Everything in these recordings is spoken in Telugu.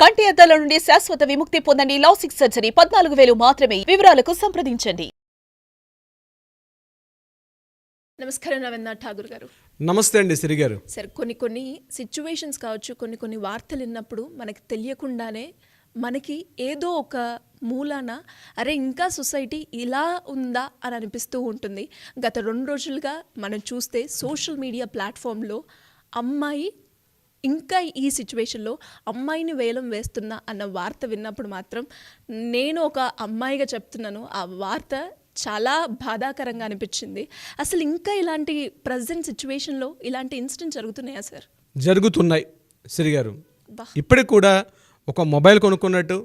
కంటి అద్దాల నుండి శాశ్వత విముక్తి పొందండి. లాసిక్ సర్జరీ 14,000 మాత్రమే. వివరాలకు సంప్రదించండి. నమస్కారం రవీంద్రనాథ్ ఠాగూర్ గారు. నమస్తే అండి సిరి గారు. సార్, కొన్ని సిచ్యువేషన్స్ కావచ్చు, కొన్ని వార్తలు విన్నప్పుడు మనకి తెలియకుండానే మనకి ఏదో ఒక మూలాన అరే ఇంకా సొసైటీ ఇలా ఉందా అని అనిపిస్తూ ఉంటుంది. గత 2 రోజులుగా మనం చూస్తే సోషల్ మీడియా ప్లాట్ఫామ్లో అమ్మాయి ఇంకా ఈ సిచ్యువేషన్లో అమ్మాయిని వేలం వేస్తున్నా అన్న వార్త విన్నప్పుడు మాత్రం నేను ఒక అమ్మాయిగా చెప్తున్నాను, ఆ వార్త చాలా బాధాకరంగా అనిపించింది. అసలు ఇంకా ఇలాంటి ప్రజెంట్ సిచ్యువేషన్లో ఇలాంటి ఇన్సిడెంట్ జరుగుతున్నాయా సార్? జరుగుతున్నాయి సిరి గారు. ఇప్పటికి కూడా ఒక మొబైల్ కొనుక్కున్నట్టు,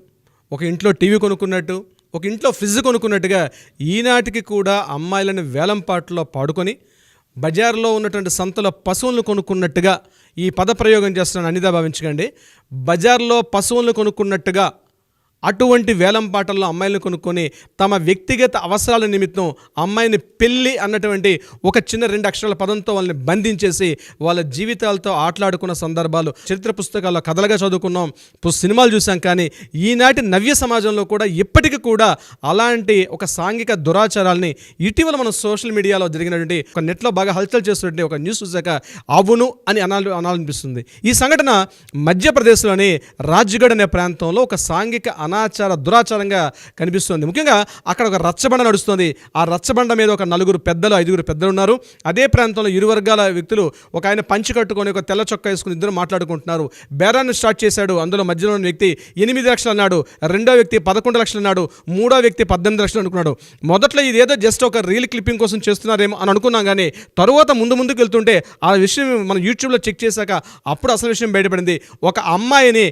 ఒక ఇంట్లో టీవీ కొనుక్కున్నట్టు, ఒక ఇంట్లో ఫ్రిడ్జ్ కొనుక్కున్నట్టుగా ఈనాటికి కూడా అమ్మాయిలను వేలంపాట్లో పాడుకొని బజార్లో ఉన్నటువంటి సంతలో పశువులను కొనుక్కున్నట్టుగా ఈ పదప్రయోగం చేస్తున్నాను అనిదా భావించకండి. బజార్లో పశువులను కొనుక్కున్నట్టుగా అటువంటి వేలంపాటల్లో అమ్మాయిలను కొనుక్కొని తమ వ్యక్తిగత అవసరాల నిమిత్తం అమ్మాయిని పెళ్ళి అన్నటువంటి ఒక చిన్న 2 అక్షరాల పదంతో వాళ్ళని బంధించేసి వాళ్ళ జీవితాలతో ఆటలాడుకున్న సందర్భాలు చరిత్ర పుస్తకాల్లో కథలుగా చదువుకున్నాం, సినిమాలు చూసాం. కానీ ఈనాటి నవ్య సమాజంలో కూడా ఇప్పటికీ కూడా అలాంటి ఒక సాంఘిక దురాచారాలని ఇటీవల మనం సోషల్ మీడియాలో జరిగినటువంటి ఒక నెట్లో బాగా హల్చల్ చేస్తున్నటువంటి ఒక న్యూస్ చూసాక అవును అని అనాలనిపిస్తుంది. ఈ సంఘటన మధ్యప్రదేశ్లోని రాజ్గఢ్ అనే ప్రాంతంలో ఒక సాంఘిక అనాచార దురాచారంగా కనిపిస్తుంది. ముఖ్యంగా అక్కడ ఒక రచ్చబండ నడుస్తుంది. ఆ రచ్చబండ మీద ఒక 5 పెద్దలు ఉన్నారు. అదే ప్రాంతంలో ఇరు వర్గాల వ్యక్తులు, ఒక ఆయన పంచి కట్టుకొని ఒక తెల్ల చొక్కా వేసుకుని ఇద్దరు మాట్లాడుకుంటున్నారు. బేరాన్ని స్టార్ట్ చేశాడు. అందులో మధ్యలో ఉన్న వ్యక్తి 8 లక్షలు అన్నాడు, రెండో వ్యక్తి 11 లక్షలు అన్నాడు, మూడో వ్యక్తి 18 లక్షలు అనుకున్నాడు. మొదట్లో ఇదేదో జస్ట్ ఒక రీల్ క్లిప్పింగ్ కోసం చేస్తున్నారేమో అని అనుకున్నాం. కానీ తరువాత ముందుకు వెళ్తుంటే ఆ విషయం మనం యూట్యూబ్లో చెక్ చేశాక అప్పుడు అసలు విషయం బయటపడింది. ఒక అమ్మాయిని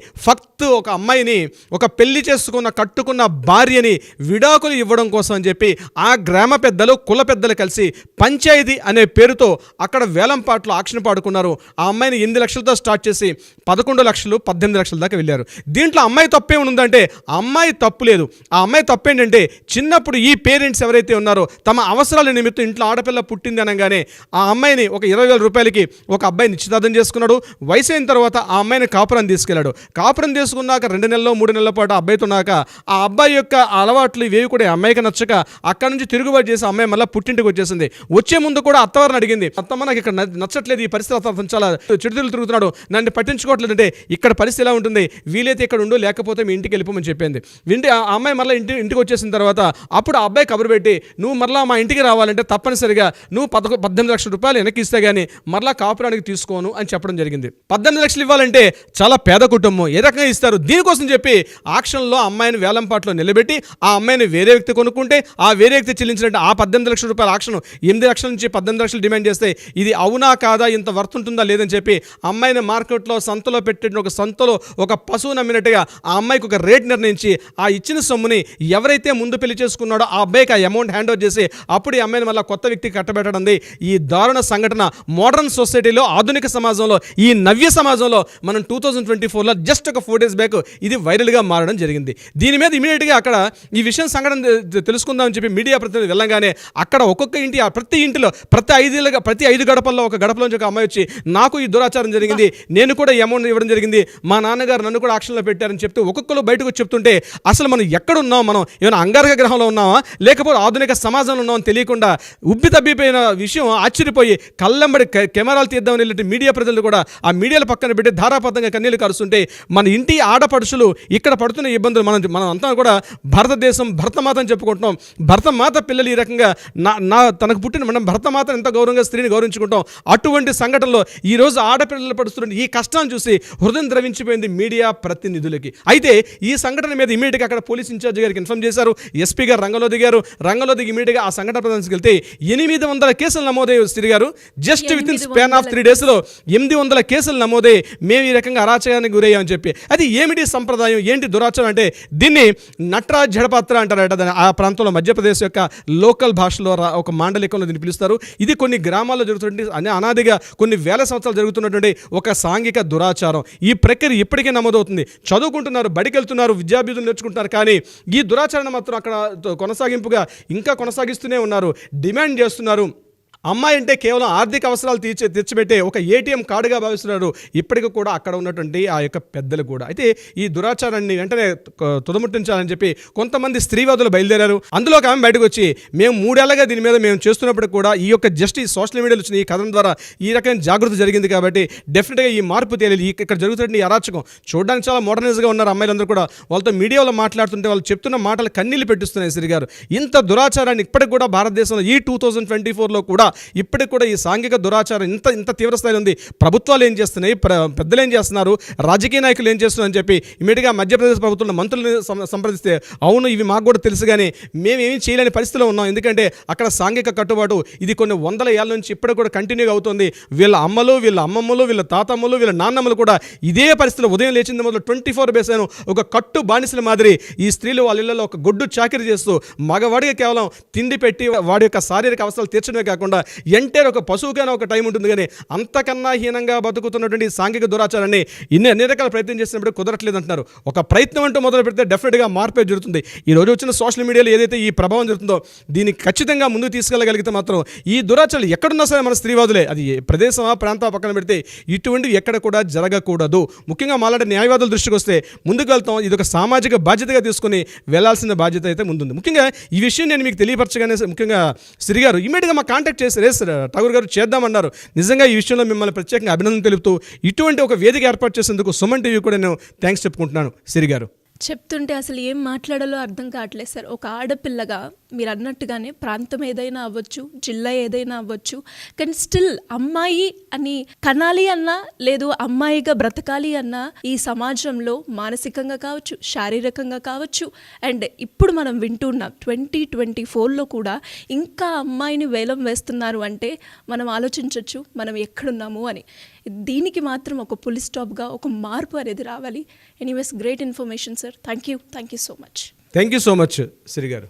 ఒక పెళ్లి కట్టుకున్న భార్యని విడాకులు ఇవ్వడం కోసం అని చెప్పి ఆ గ్రామ పెద్దలు, కుల పెద్దలు కలిసి పంచాయతీ అనే పేరుతో అక్కడ వేలంపాట్లు ఆక్షన్ పాడుకున్నారు. ఆ అమ్మాయిని 8 లక్షలతో స్టార్ట్ చేసి 11 లక్షలు 18 లక్షల దాకా వెళ్ళారు. దీంట్లో అమ్మాయి తప్పే ఉందంటే అమ్మాయి తప్పు లేదు. ఆ అమ్మాయి తప్పేంటంటే చిన్నప్పుడు ఈ పేరెంట్స్ ఎవరైతే ఉన్నారో తమ అవసరాల నిమిత్తం ఇంట్లో ఆడపిల్ల పుట్టింది అనగానే ఆ అమ్మాయిని ఒక 20,000 రూపాయలకి ఒక అబ్బాయి నిశ్చితార్థం చేసుకున్నాడు. వయసు అయిన తర్వాత ఆ అమ్మాయిని కాపురం తీసుకెళ్లాడు. కాపురం తీసుకున్నాక 2 నెలల్లో 3 నెలల పాటు అబ్బాయితో ఉన్నాక ఆ అబ్బాయి యొక్క అలవాట్లు ఇవేవి కూడా అమ్మాయికి నచ్చక అక్కడి నుంచి తిరుగుబాటు చేసి అమ్మాయి మళ్ళీ పుట్టింటికి వచ్చేసింది. వచ్చే ముందు కూడా అత్తవారిని అడిగింది, అత్తమ్మ నాకు ఇక్కడ నచ్చట్లేదు, ఈ పరిస్థితి అతను చాలా చెడుదలు తిరుగుతున్నాడు, నన్ను పట్టించుకోవట్లేదు అంటే ఇక్కడ పరిస్థితి ఎలా ఉంటుంది, వీలైతే ఇక్కడ ఉండు లేకపోతే మీ ఇంటికి వెళ్ళిపోమని చెప్పింది. ఆ అమ్మాయి మళ్ళీ ఇంటికి వచ్చేసిన తర్వాత అప్పుడు ఆ అబ్బాయి కబురు పెట్టి నువ్వు మరలా మా ఇంటికి రావాలంటే తప్పనిసరిగా నువ్వు 18 లక్షల రూపాయలు వెనక్కి ఇస్తే గానీ మరలా కాపురానికి తీసుకోను అని చెప్పడం జరిగింది. 18 లక్షలు ఇవ్వాలంటే చాలా పేద కుటుంబం, ఏ రకంగా ఇస్తారు? దీనికోసం చెప్పి ఆక్షన్లో అమ్మాయిని వేలంపాట్లో నిలబెట్టి ఆ అమ్మాయిని వేరే వ్యక్తి కొనుక్కుంటే ఆ వేరే వ్యక్తి చెల్లించినట్టు ఆ 18 లక్షల రూపాయల ఆక్షన్ 8 లక్షల నుంచి 18 లక్షలు డిమాండ్ చేస్తే ఇది అవునా కాదా, ఇంత వర్త్ ఉంటుందా లేదని చెప్పి అమ్మాయిని మార్కెట్లో సంతలో పెట్టిన ఒక సంతలో ఒక పశువు నమ్మినట్టుగా ఆ అమ్మాయికి ఒక రేట్ నిర్ణయించి ఆ ఇచ్చిన సొమ్ముని ఎవరైతే ముందు పెళ్లి చేసుకున్నాడో ఆ అబ్బాయికి ఆ అమౌంట్ హ్యాండ్ ఓవర్ చేసి అప్పుడు ఈ అమ్మాయిని మళ్ళీ కొత్త వ్యక్తికి కట్టబెట్టడం. ఈ దారుణ సంఘటన మోడర్న్ సొసైటీలో, ఆధునిక సమాజంలో, ఈ నవ్య సమాజంలో మనం 2024లో జస్ట్ ఒక 4 days బ్యాక్ ఇది వైరల్గా మారడం జరిగింది. దీని మీద ఇమీడియట్గా అక్కడ ఈ విషయం సంఘటన తెలుసుకుందామని చెప్పి మీడియా ప్రతినిధి వెళ్ళంగానే అక్కడ ఒక్కొక్క ఇంటి ప్రతి ఇంటిలో ప్రతి 5 గడపల్లో ఒక గడపలోంచి ఒక అమ్మాయి వచ్చి నాకు ఈ దురాచారం జరిగింది, నేను కూడా ఈ అమౌంట్ ఇవ్వడం జరిగింది, మా నాన్నగారు నన్ను కూడా ఆక్షన్లో పెట్టారని చెప్తే ఒక్కొక్కరు బయటకు వచ్చి చెప్తుంటే అసలు మనం ఎక్కడున్నాం, మనం ఏమైనా అంగారక గ్రహంలో ఉన్నామా లేకపోతే ఆధునిక సమాజంలో ఉన్నామని తెలియకుండా ఉబ్బి తబ్బిపోయిన విషయం ఆశ్చర్యపోయి కళ్ళంబడి కెమెరాలు తీద్దామని వెళ్ళి మీడియా ప్రజలు కూడా ఆ మీడియాల పక్కన పెట్టి ధారాపాతంగా కన్నీళ్లు కరుస్తుంటే మన ఇంటి ఆడపడుచులు ఇక్కడ పడుతున్న ఇబ్బందులు మనం అంతా కూడా భారతదేశం భరతమాత అని చెప్పుకుంటున్నాం. భరతమాత పిల్లలు ఈ రకంగా తనకు పుట్టిన మనం భరతమాతను ఎంత గౌరవంగా స్త్రీని గౌరవించుకుంటాం. అటువంటి సంఘటనలో ఈరోజు ఆడపిల్లలు పడుతున్న ఈ కష్టాన్ని చూసి హృదయం ద్రవించిపోయింది మీడియా ప్రతినిధులకి. అయితే ఈ సంఘటన మీద ఇమీడియట్గా అక్కడ పోలీస్ ఇన్ఛార్జ్ గారికి ఇన్ఫార్మ్ చేశారు. ఎస్పీ గారు రంగంలో దిగారు. ఇమీడియట్గా ఆ సంఘటన ప్రదర్శనకి వెళ్తే 800 కేసులు నమోదయ్యాయి. శ్రీ గారు just with in span of 3 days 800 కేసులు నమోదయ్యి మేము ఈ రకంగా అరాచకానికి గురయ్యామని చెప్పి. అది ఏమిటి సంప్రదాయం, ఏంటి దురాచారం అంటే దీన్ని నట్రాజ్ జడపాత్ర అంటారట. ఆ ప్రాంతంలో మధ్యప్రదేశ్ యొక్క లోకల్ భాషలో ఒక మాండలికంలో దీన్ని పిలుస్తారు. ఇది కొన్ని గ్రామాల్లో జరుగుతున్నటువంటి అనాదిగా కొన్ని వేల సంవత్సరాలు జరుగుతున్నటువంటి ఒక సాంఘిక దురాచారం. ఈ ప్రక్రియ ఇప్పటికే నమోదవుతుంది. చదువుకుంటున్నారు, బడికి వెళ్తున్నారు, విద్యాభ్యులు నేర్చుకుంటున్నారు. కానీ ఈ దురాచరణ మాత్రం అక్కడ కొనసాగింపుగా ఇంకా కొనసాగిస్తూనే ఉన్నారు, డిమాండ్ చేస్తున్నారు. అమ్మాయి అంటే కేవలం ఆర్థిక అవసరాలు తీర్చిపెట్టే ఒక ఏటీఎం కార్డుగా భావిస్తున్నారు ఇప్పటికీ కూడా అక్కడ ఉన్నటువంటి ఆ యొక్క పెద్దలు కూడా. అయితే ఈ దురాచారాన్ని వెంటనే తుదముట్టించాలని చెప్పి కొంతమంది స్త్రీవాదులు బయలుదేరారు. అందులో ఒక ఆమె బయటకు వచ్చి మేము 3 ఏళ్లుగా దీని మీద మేము చేస్తున్నప్పుడు కూడా ఈ యొక్క జస్ట్ ఈ సోషల్ మీడియాలో వచ్చిన ఈ కథనం ద్వారా ఈ రకమైన జాగృతి జరిగింది కాబట్టి డెఫినెట్గా ఈ మార్పు తేలి ఇక్కడ జరుగుతున్న ఈ అరాచకం చూడడానికి చాలా మోడర్నైజ్గా ఉన్నారు అమ్మాయిలందరూ కూడా. వాళ్ళతో మీడియాలో మాట్లాడుతుంటే వాళ్ళు చెప్తున్న మాటలు కన్నీళ్లు పెట్టిస్తున్నాయి శ్రీ గారు. ఇంత దురాచారాన్ని ఇప్పటికి కూడా భారతదేశంలో ఈ 2024లో కూడా ఇప్పటికి కూడా ఈ సాంఘిక దురాచారం ఇంత తీవ్ర స్థాయిలో ఉంది. ప్రభుత్వాలు ఏం చేస్తున్నాయి, పెద్దలు ఏం చేస్తున్నారు, రాజకీయ నాయకులు ఏం చేస్తున్నారు అని చెప్పి ఇమీడియట్గా మధ్యప్రదేశ్ ప్రభుత్వంలో మంత్రులను సంప్రదిస్తే అవును ఇవి మాకు కూడా తెలుసు కానీ మేమేమీ చేయలేని పరిస్థితిలో ఉన్నాం. ఎందుకంటే అక్కడ సాంఘిక కట్టుబాటు ఇది కొన్ని వందల ఏళ్ళ నుంచి ఇప్పటికి కూడా కంటిన్యూగా అవుతుంది. వీళ్ళ అమ్మలు, వీళ్ళ అమ్మమ్మలు, వీళ్ళ తాతమ్మలు, వీళ్ళ నాన్నమ్మలు కూడా ఇదే పరిస్థితిలో ఉదయం లేచింది మొదలు 24 బేస్ అయిన ఒక కట్టు బానిసల మాదిరి ఈ స్త్రీలు వాళ్ళ ఇళ్లలో ఒక గొడ్డు చాకిరి చేస్తూ మగవాడికి కేవలం తిండి పెట్టి వాడి యొక్క శారీరక అవసరాలు తీర్చడమే కాకుండా ఎంటైర్ ఒక పశువుకైనా ఒక టైం ఉంటుంది కానీ అంతకన్నా హీనంగా బతుకుతున్నటువంటి సాంఘిక దురాచారాన్ని అన్ని రకాల ప్రయత్నం చేసినప్పుడు కుదరట్లేదు అంటున్నారు. ఒక ప్రయత్నం అంటూ మొదలు పెడితే డెఫినెట్గా మార్పే జరుగుతుంది. ఈ రోజు వచ్చిన సోషల్ మీడియాలో ఏదైతే ఈ ప్రభావం జరుగుతుందో దీన్ని ఖచ్చితంగా ముందుకు తీసుకెళ్ళగలిగితే మాత్రం ఈ దురాచారాలు ఎక్కడున్నా సరే మన స్త్రీవాదులే అది ప్రదేశమా ప్రాంతం పక్కన పెడితే ఇటువంటివి ఎక్కడ కూడా జరగకూడదు. ముఖ్యంగా మాలాంటి న్యాయవాదుల దృష్టికి వస్తే ముందుకు వెళ్తాం. ఇది ఒక సామాజిక బాధ్యతగా తీసుకుని వెళ్లాల్సిన బాధ్యత అయితే ముందుంది. ముఖ్యంగా ఈ విషయం నేను మీకు తెలియపరచగానే ముఖ్యంగా శ్రీ గారు ఇమీడియట్గా మా కాంటాక్ట్ చేసి ఠాగూర్ గారు చేద్దామన్నారు. నిజంగా ఈ విషయంలో మిమ్మల్ని ప్రత్యేకంగా అభినందన తెలుపుతూ ఇటువంటి ఒక వేదిక ఏర్పాటు చేసేందుకు సుమన్ టీవీ కూడా నేను థ్యాంక్స్ చెప్పుకుంటున్నాను శ్రీ గారు. చెప్తుంటే అసలు ఏం మాట్లాడాలో అర్థం కావట్లేదు సార్. ఒక ఆడపిల్లగా మీరు అన్నట్టుగానే ప్రాంతం ఏదైనా అవ్వచ్చు, జిల్లా ఏదైనా అవ్వచ్చు, కానీ స్టిల్ అమ్మాయి అని కనాలి అన్నా లేదు అమ్మాయిగా బ్రతకాలి అన్నా ఈ సమాజంలో మానసికంగా కావచ్చు, శారీరకంగా కావచ్చు, అండ్ ఇప్పుడు మనం వింటున్నాం 2024లో కూడా ఇంకా అమ్మాయిని వేలం వేస్తున్నారు అంటే మనం ఆలోచించవచ్చు మనం ఎక్కడున్నాము అని. దీనికి మాత్రం ఒక పులి స్టాప్గా ఒక మార్పు అనేది రావాలి. Anyways great information sir. Thank you so much. Thank you so much Shri గారు.